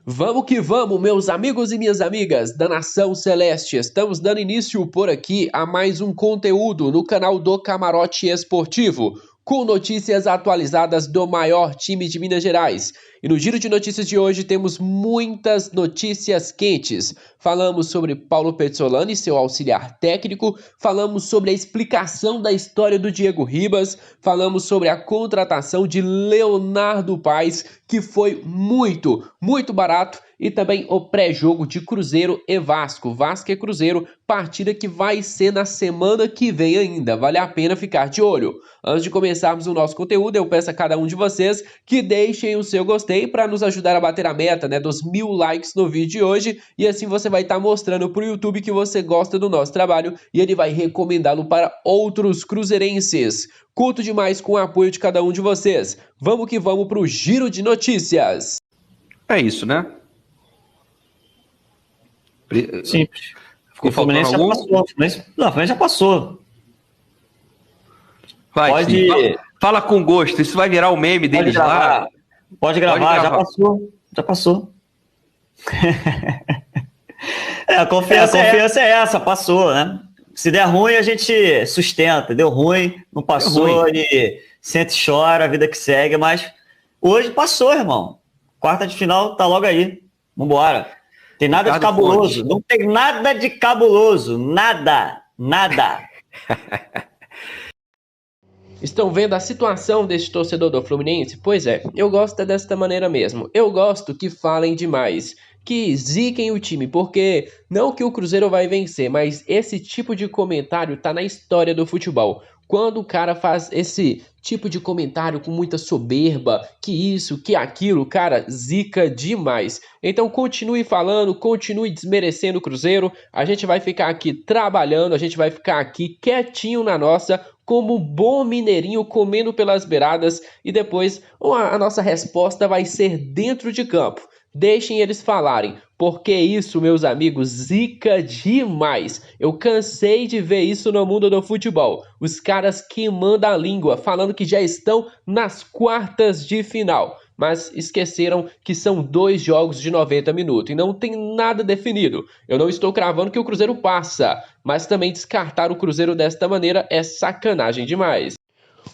Vamos que vamos, meus amigos e minhas amigas da Nação Celeste. Estamos dando início por aqui a mais um conteúdo no canal do Camarote Esportivo, com notícias atualizadas do maior time de Minas Gerais. E no giro de notícias de hoje temos muitas notícias quentes. Falamos sobre Paulo Pezzolano e seu auxiliar técnico, falamos sobre a explicação da história do Diego Ribas, falamos sobre a contratação de Leonardo Paes, que foi muito barato, e também o pré-jogo de Cruzeiro e Vasco. Vasco e Cruzeiro, partida que vai ser na semana que vem ainda. Vale a pena ficar de olho. Antes de começarmos o nosso conteúdo, eu peço a cada um de vocês que deixem o seu gostei para nos ajudar a bater a meta, dos 1000 likes no vídeo de hoje. E assim você vai estar mostrando para o YouTube que você gosta do nosso trabalho e ele vai recomendá-lo para outros cruzeirenses. Curto demais com o apoio de cada um de vocês. Vamos que vamos para o giro de notícias. É isso, né? Simples. Ficou faltando algum? O Fluminense já passou. Vai, Pode... Fala com gosto, isso vai virar o meme deles lá. Pode gravar, já passou. A confiança é essa, passou, né? Se der ruim, a gente sustenta. Deu ruim, não passou, ele sente e chora, a vida que segue, mas hoje passou, irmão. Quarta de final tá logo aí. Vambora. Tem nada de cabuloso. Não tem nada de cabuloso. Nada. Estão vendo a situação deste torcedor do Fluminense? Pois é, eu gosto desta maneira mesmo. Eu gosto que falem demais, que ziquem o time, porque não que o Cruzeiro vai vencer, mas esse tipo de comentário tá na história do futebol. Quando o cara faz esse tipo de comentário com muita soberba, que isso, que aquilo, cara, zica demais. Então continue falando, continue desmerecendo o Cruzeiro, a gente vai ficar aqui trabalhando, a gente vai ficar aqui quietinho na nossa, como um bom mineirinho comendo pelas beiradas, e depois a nossa resposta vai ser dentro de campo. Deixem eles falarem, porque isso, meus amigos, zica demais. Eu cansei de ver isso no mundo do futebol. Os caras queimando a língua, falando que já estão nas quartas de final. Mas esqueceram que são 2 jogos de 90 minutos e não tem nada definido. Eu não estou cravando que o Cruzeiro passa, mas também descartar o Cruzeiro desta maneira é sacanagem demais.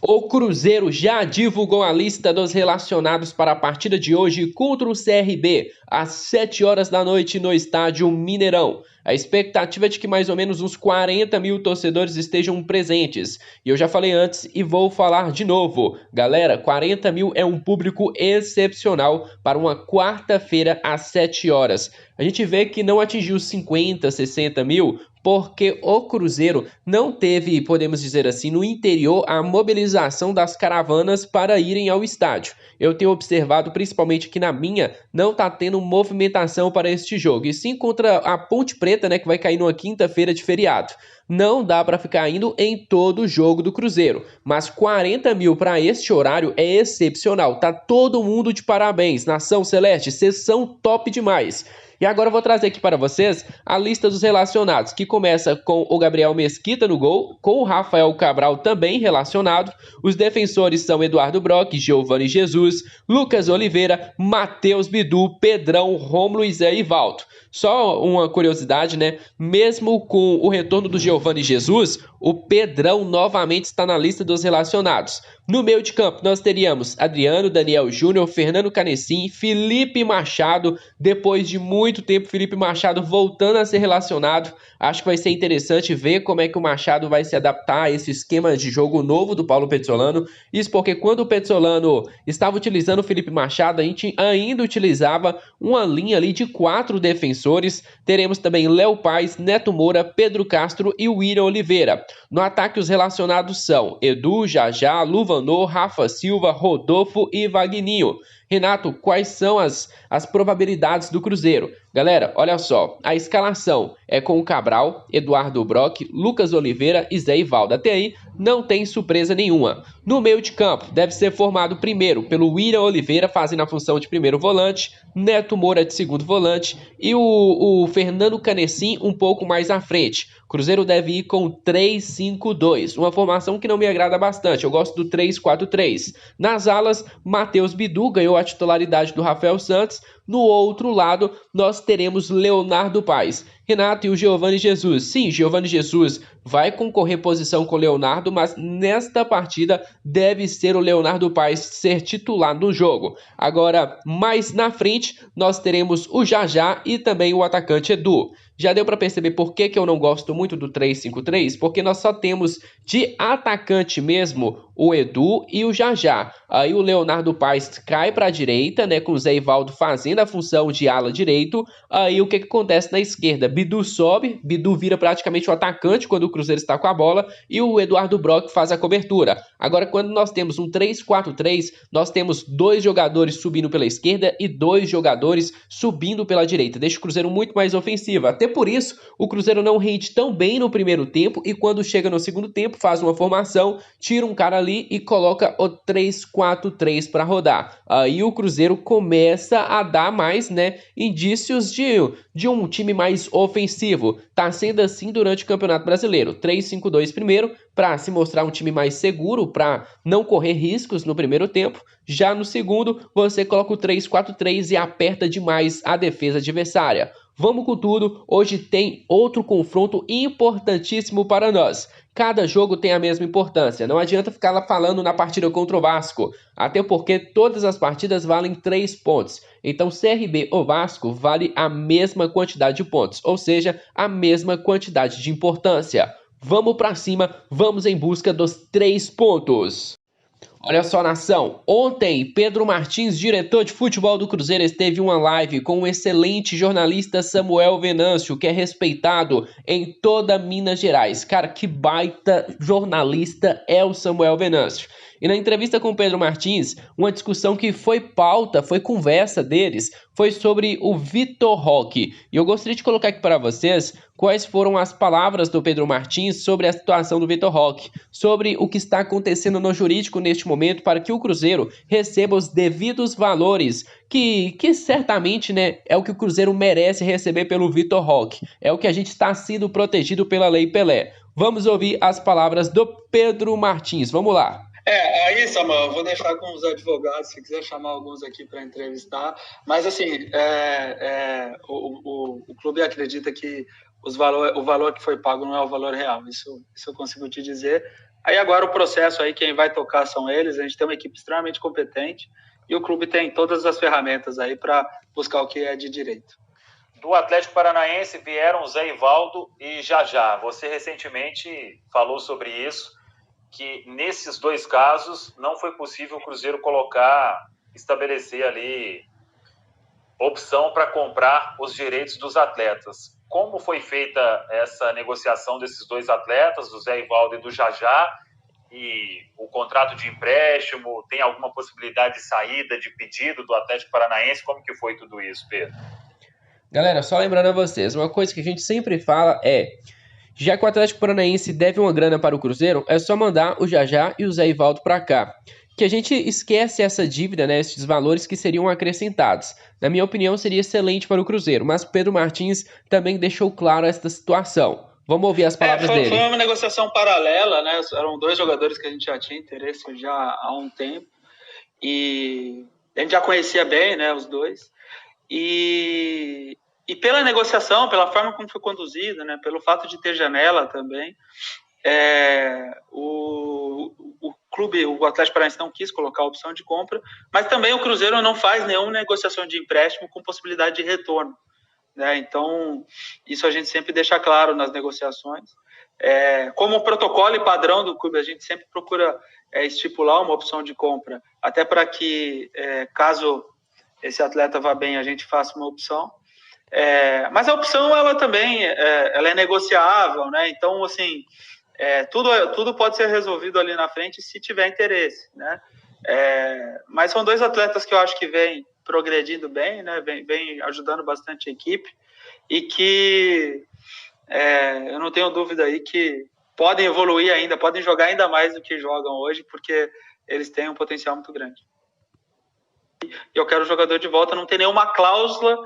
O Cruzeiro já divulgou a lista dos relacionados para a partida de hoje contra o CRB, às 7 horas da noite no estádio Mineirão. A expectativa é de que mais ou menos uns 40 mil torcedores estejam presentes. E eu já falei antes e vou falar de novo. Galera, 40 mil é um público excepcional para uma quarta-feira às 7 horas. A gente vê que não atingiu 50, 60 mil, porque o Cruzeiro não teve, podemos dizer assim, no interior a mobilização das caravanas para irem ao estádio. Eu tenho observado, principalmente aqui na minha, não está tendo movimentação para este jogo. E sim contra a Ponte Preta, que vai cair numa quinta-feira de feriado. Não dá para ficar indo em todo o jogo do Cruzeiro. Mas 40 mil para este horário é excepcional. Tá todo mundo de parabéns. Nação Celeste, vocês são top demais. E agora eu vou trazer aqui para vocês a lista dos relacionados, que começa com o Gabriel Mesquita no gol, com o Rafael Cabral também relacionado. Os defensores são Eduardo Brock, Giovani Jesus, Lucas Oliveira, Matheus Bidu, Pedrão, Rômulo e Zé Ivaldo. Só uma curiosidade, mesmo com o retorno do Giovani Jesus, o Pedrão novamente está na lista dos relacionados. No meio de campo, nós teríamos Adriano, Daniel Júnior, Fernando Canecim, Felipe Machado. Depois de muito tempo, Felipe Machado voltando a ser relacionado. Acho que vai ser interessante ver como é que o Machado vai se adaptar a esse esquema de jogo novo do Paulo Pezzolano. Isso porque quando o Pezzolano estava utilizando o Felipe Machado, a gente ainda utilizava uma linha ali de 4 defensores. Teremos também Léo Paes, Neto Moura, Pedro Castro e William Oliveira. No ataque, os relacionados são Edu, Jajá, Luvanor, Rafa Silva, Rodolfo e Vagninho. Renato, quais são as probabilidades do Cruzeiro? Galera, olha só, a escalação é com o Cabral, Eduardo Brock, Lucas Oliveira e Zé Ivaldo. Até aí não tem surpresa nenhuma. No meio de campo, deve ser formado primeiro pelo William Oliveira, fazendo a função de primeiro volante, Neto Moura de segundo volante e o Fernando Canecim um pouco mais à frente. O Cruzeiro deve ir com 3-5-2, uma formação que não me agrada bastante. Eu gosto do 3-4-3. Nas alas, Matheus Bidu ganhou a titularidade do Rafael Santos. No outro lado, nós teremos Leonardo Paes, Renato e o Giovani Jesus. Sim, Giovani Jesus vai concorrer posição com o Leonardo, mas nesta partida deve ser o Leonardo Paes ser titular no jogo. Agora, mais na frente, nós teremos o Jajá e também o atacante Edu. Já deu para perceber por que eu não gosto muito do 3-5-3? Porque nós só temos de atacante mesmo o Edu e o Jajá. Aí o Leonardo Paes cai para a direita, né, com o Zé Ivaldo fazendo a função de ala direito. Aí o que acontece na esquerda? Bidu sobe, Bidu vira praticamente o atacante quando o Cruzeiro está com a bola e o Eduardo Brock faz a cobertura. Agora, quando nós temos um 3-4-3, nós temos 2 jogadores subindo pela esquerda e 2 jogadores subindo pela direita. Deixa o Cruzeiro muito mais ofensivo. Até por isso, o Cruzeiro não rende tão bem no primeiro tempo e quando chega no segundo tempo, faz uma formação, tira um cara ali e coloca o 3-4-3 para rodar. Aí o Cruzeiro começa a dar mais, né, indícios de um time mais ofensivo. Tá sendo assim durante o Campeonato Brasileiro. 3-5-2 primeiro, para se mostrar um time mais seguro, para não correr riscos no primeiro tempo. Já no segundo, você coloca o 3-4-3 e aperta demais a defesa adversária. Vamos com tudo, hoje tem outro confronto importantíssimo para nós. Cada jogo tem a mesma importância, não adianta ficar lá falando na partida contra o Vasco, até porque todas as partidas valem 3 pontos. Então CRB ou Vasco vale a mesma quantidade de pontos, ou seja, a mesma quantidade de importância. Vamos para cima, vamos em busca dos 3 pontos. Olha só, nação, ontem Pedro Martins, diretor de futebol do Cruzeiro, esteve em uma live com o excelente jornalista Samuel Venâncio, que é respeitado em toda Minas Gerais. Cara, que baita jornalista é o Samuel Venâncio. E na entrevista com o Pedro Martins, uma discussão que foi pauta, foi conversa deles, foi sobre o Vitor Roque. E eu gostaria de colocar aqui para vocês quais foram as palavras do Pedro Martins sobre a situação do Vitor Roque, sobre o que está acontecendo no jurídico neste momento para que o Cruzeiro receba os devidos valores que certamente, né, é o que o Cruzeiro merece receber pelo Vitor Roque. É o que a gente está sendo protegido pela Lei Pelé. Vamos ouvir as palavras do Pedro Martins. Vamos lá. Aí, Samuel, eu vou deixar com os advogados, se quiser chamar alguns aqui para entrevistar. Mas, assim, o clube acredita que o valor que foi pago não é o valor real. Isso eu consigo te dizer. Aí, agora, o processo aí, quem vai tocar são eles. A gente tem uma equipe extremamente competente e o clube tem todas as ferramentas aí para buscar o que é de direito. Do Atlético Paranaense vieram Zé Ivaldo e Jajá. Você recentemente falou sobre isso, que nesses 2 casos não foi possível o Cruzeiro estabelecer ali opção para comprar os direitos dos atletas. Como foi feita essa negociação desses 2 atletas, do Zé Ivaldo e do Jajá, e o contrato de empréstimo, tem alguma possibilidade de saída, de pedido do Atlético Paranaense? Como que foi tudo isso, Pedro? Galera, só lembrando a vocês, uma coisa que a gente sempre fala é: já que o Atlético Paranaense deve uma grana para o Cruzeiro, é só mandar o Jajá e o Zé Ivaldo para cá. Que a gente esquece essa dívida, né, esses valores que seriam acrescentados. Na minha opinião, seria excelente para o Cruzeiro, mas Pedro Martins também deixou claro esta situação. Vamos ouvir as palavras dele. Foi uma negociação paralela, né? Eram 2 jogadores que a gente já tinha interesse já há um tempo. E a gente já conhecia bem, né, os 2. E pela negociação, pela forma como foi conduzida, né, pelo fato de ter janela também, o clube, o Atlético Paranaense não quis colocar a opção de compra, mas também o Cruzeiro não faz nenhuma negociação de empréstimo com possibilidade de retorno, né? Então, isso a gente sempre deixa claro nas negociações. Como protocolo e padrão do clube, a gente sempre procura estipular uma opção de compra, até para que, caso esse atleta vá bem, a gente faça uma opção. Mas a opção, ela também ela é negociável, né? Então, assim, tudo pode ser resolvido ali na frente se tiver interesse, né? Mas são 2 atletas que eu acho que vêm progredindo bem, né? Vem ajudando bastante a equipe e que eu não tenho dúvida aí que podem evoluir ainda, podem jogar ainda mais do que jogam hoje, porque eles têm um potencial muito grande. E eu quero o jogador de volta, não tem nenhuma cláusula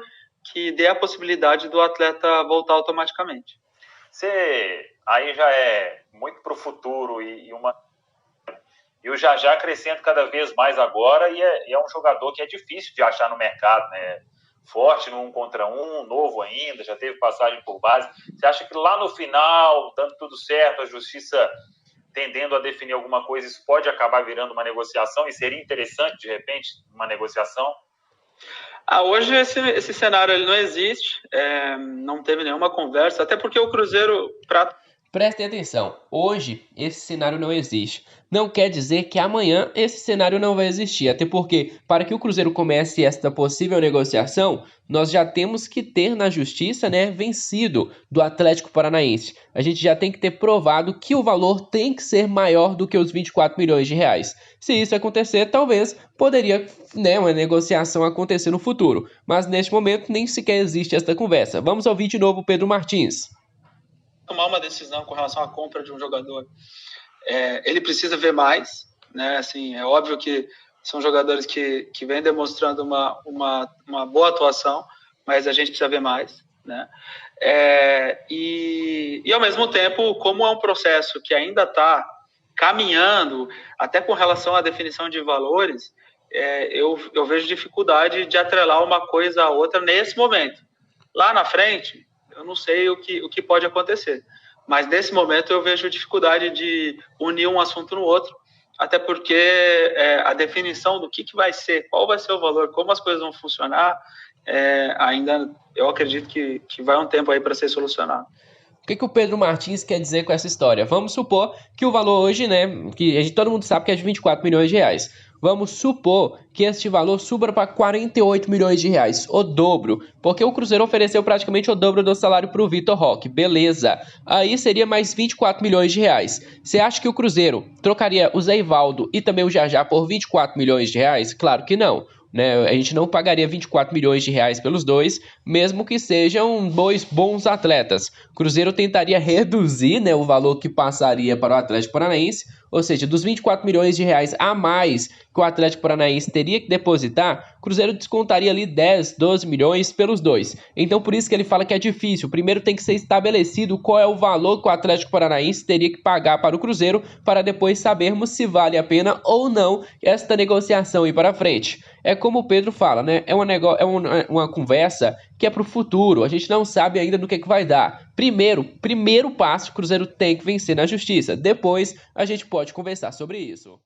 que dê a possibilidade do atleta voltar automaticamente. Você aí já é muito para o futuro e o Jajá crescendo cada vez mais agora e é um jogador que é difícil de achar no mercado, né? forte no 1 contra 1, novo ainda, já teve passagem por base. Você acha que lá no final, dando tudo certo, a justiça tendendo a definir alguma coisa, isso pode acabar virando uma negociação e seria interessante, de repente, uma negociação? Hoje esse cenário ele não existe, não teve nenhuma conversa, até porque o Cruzeiro... Prestem atenção, hoje esse cenário não existe. Não quer dizer que amanhã esse cenário não vai existir, até porque para que o Cruzeiro comece esta possível negociação, nós já temos que ter na justiça, vencido do Atlético Paranaense. A gente já tem que ter provado que o valor tem que ser maior do que os 24 milhões de reais. Se isso acontecer, talvez poderia uma negociação acontecer no futuro, mas neste momento nem sequer existe esta conversa. Vamos ouvir de novo o Pedro Martins. Tomar uma decisão com relação à compra de um jogador, ele precisa ver mais, assim, é óbvio que são jogadores que vêm demonstrando uma boa atuação, mas a gente precisa ver mais, e ao mesmo tempo, como é um processo que ainda está caminhando, até com relação à definição de valores, eu vejo dificuldade de atrelar uma coisa à outra nesse momento. Lá na frente, eu não sei o que pode acontecer, mas nesse momento eu vejo dificuldade de unir um assunto no outro, até porque a definição do que vai ser, qual vai ser o valor, como as coisas vão funcionar, ainda eu acredito que vai um tempo aí para ser solucionado. O que o Pedro Martins quer dizer com essa história? Vamos supor que o valor hoje, que todo mundo sabe que é de 24 milhões de reais. Vamos supor que este valor suba para 48 milhões de reais, o dobro, porque o Cruzeiro ofereceu praticamente o dobro do salário para o Vitor Roque, beleza. Aí seria mais 24 milhões de reais. Você acha que o Cruzeiro trocaria o Zé Ivaldo e também o Jajá por 24 milhões de reais? Claro que não. A gente não pagaria 24 milhões de reais pelos dois, mesmo que sejam dois bons atletas. O Cruzeiro tentaria reduzir o valor que passaria para o Atlético Paranaense, ou seja, dos 24 milhões de reais a mais que o Atlético Paranaense teria que depositar, o Cruzeiro descontaria ali 10, 12 milhões pelos dois. Então por isso que ele fala que é difícil. Primeiro tem que ser estabelecido qual é o valor que o Atlético Paranaense teria que pagar para o Cruzeiro, para depois sabermos se vale a pena ou não esta negociação ir para frente. É como o Pedro fala, é uma conversa que é para o futuro. A gente não sabe ainda no que vai dar. Primeiro passo, o Cruzeiro tem que vencer na justiça. Depois a gente pode conversar sobre isso.